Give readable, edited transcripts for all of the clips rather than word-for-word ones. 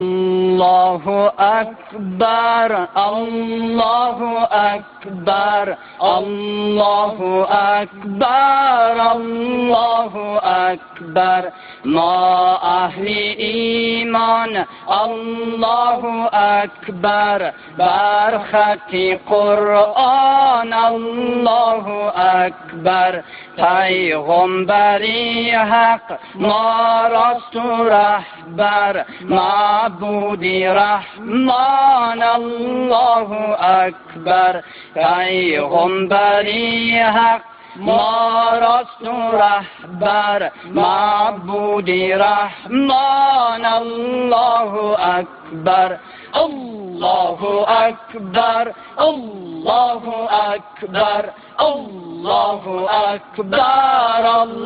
الله أكبر الله أكبر الله أكبر الله أكبر ما أهل ایمان الله أكبر بر خط قرآن الله أكبر پیغمبری حق ما راست و رهبر معبودی رحمان الله أكبر پیغمبری حق ما راست و رهبر معبودی رحمان الله أكبر الله أكبر الله أكبر الله أكبر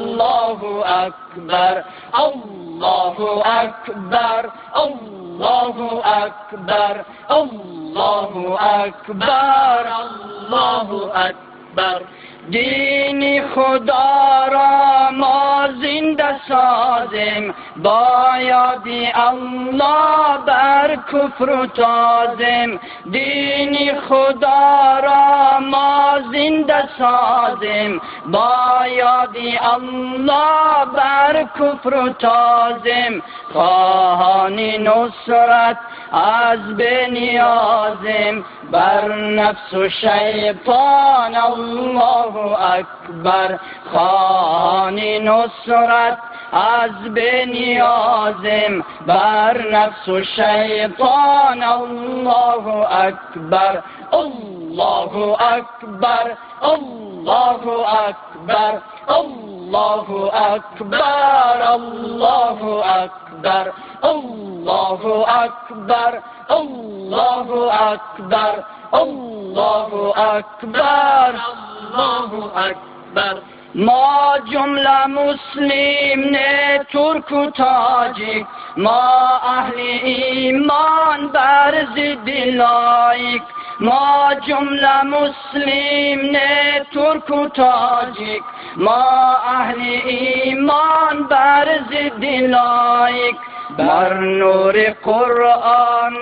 الله أكبر الله أكبر الله أكبر الله أكبر الله أكبر دین خدا را ما زنده سازیم با یاد الله بر کفر تازیم دین خدا را ما زنده سازیم با یاد الله بر کفر تازیم خواهان نصرت از بنیازیم بر نفس و شیطان الله أكبر خواهان نصرت از بنیازیم بر نفس و شیطان الله أكبر الله أكبر الله أكبر الله أكبر الله أكبر الله أكبر الله أكبر الله أكبر الله أكبر ما جمله مسلم نه ترک و تاجیک ما اهل ایمان بر ضد لایک ما جمله مسلم نه ترک و تاجیک ما اهل ایمان بر ضد لایک بر نور قرآن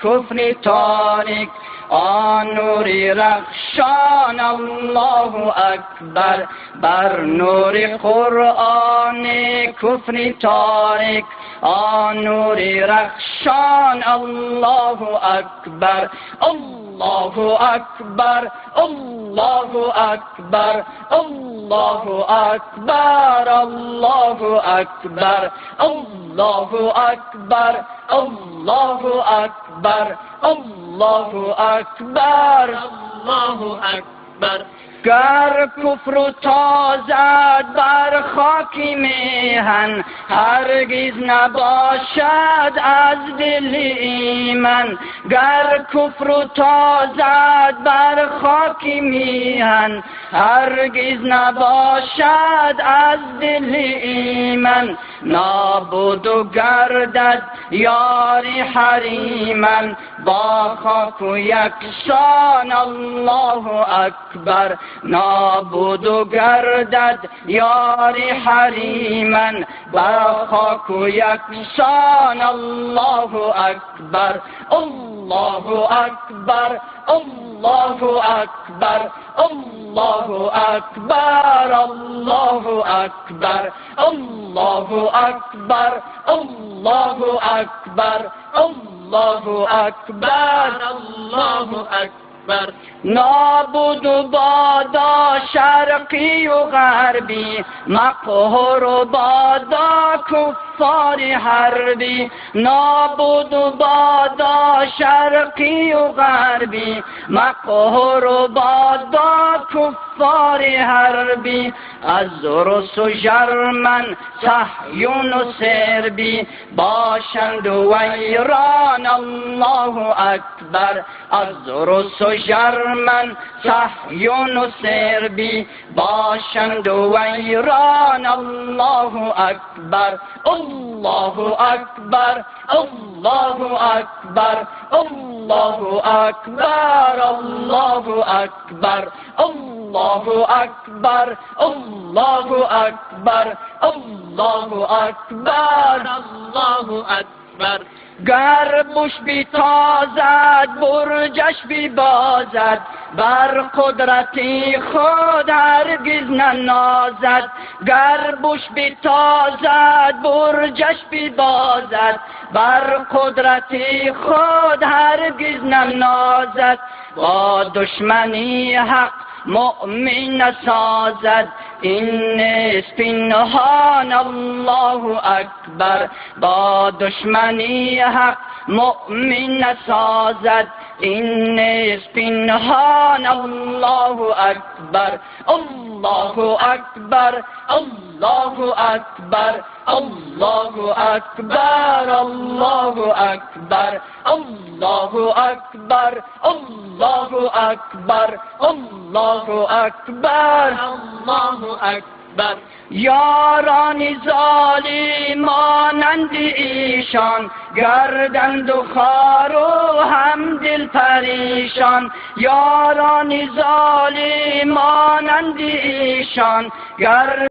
کفر تاریک آن نور رخشان الله أكبر بر نور قرآن کفر تاریک آن نور رخشان الله أكبر الله أكبر الله أكبر الله أكبر الله أكبر الله أكبر الله أكبر الله أكبر الله أكبر گر کفر تازد بر خاک میهن هرگز نباشد از دل ایمن گر کفر تازد بر خاک میهن هرگز نباشد از دل ایمن نابود و گردد یاری حریمن با خاک و یکسان الله أكبر نابود و گردد یاری حریمن با خاک و یکسان الله أكبر الله أكبر الله أكبر الله أكبر الله أكبر الله أكبر الله أكبر الله أكبر الله أكبر نابود بادا شرقی و غربی مقهور بادا کفار حربی نابود بادا شرقی و غربی مقهور بادا کفار حربی از روس و ژرمن صهیون و سربی باشند و ایران الله أكبر از روس و ژرمن صهیون و سربی باشند و ایران الله أكبر الله أكبر الله أكبر الله أكبر الله أكبر الله أكبر الله أكبر الله أكبر الله أكبر اکبر. گر بوش بیتازد برجش بیبازد، بر قدرتی خود هرگز ننازد. گر بوش بیتازد برجش بیبازد، بر قدرتی خود هرگز ننازد. با دشمنی حق مؤمن نسازد، این است پنهان الله اکبر. با دشمنی حق مؤمن نسازد، این است پنهان الله اکبر. الله اکبر، الله اکبر، الله اکبر، الله اکبر، الله اکبر، الله اکبر، الله اکبر، الله اکبر. یاران ظالمانند ایشان، گردند و خوار و هم دل پریشان. یاران ظالمانند ایشان،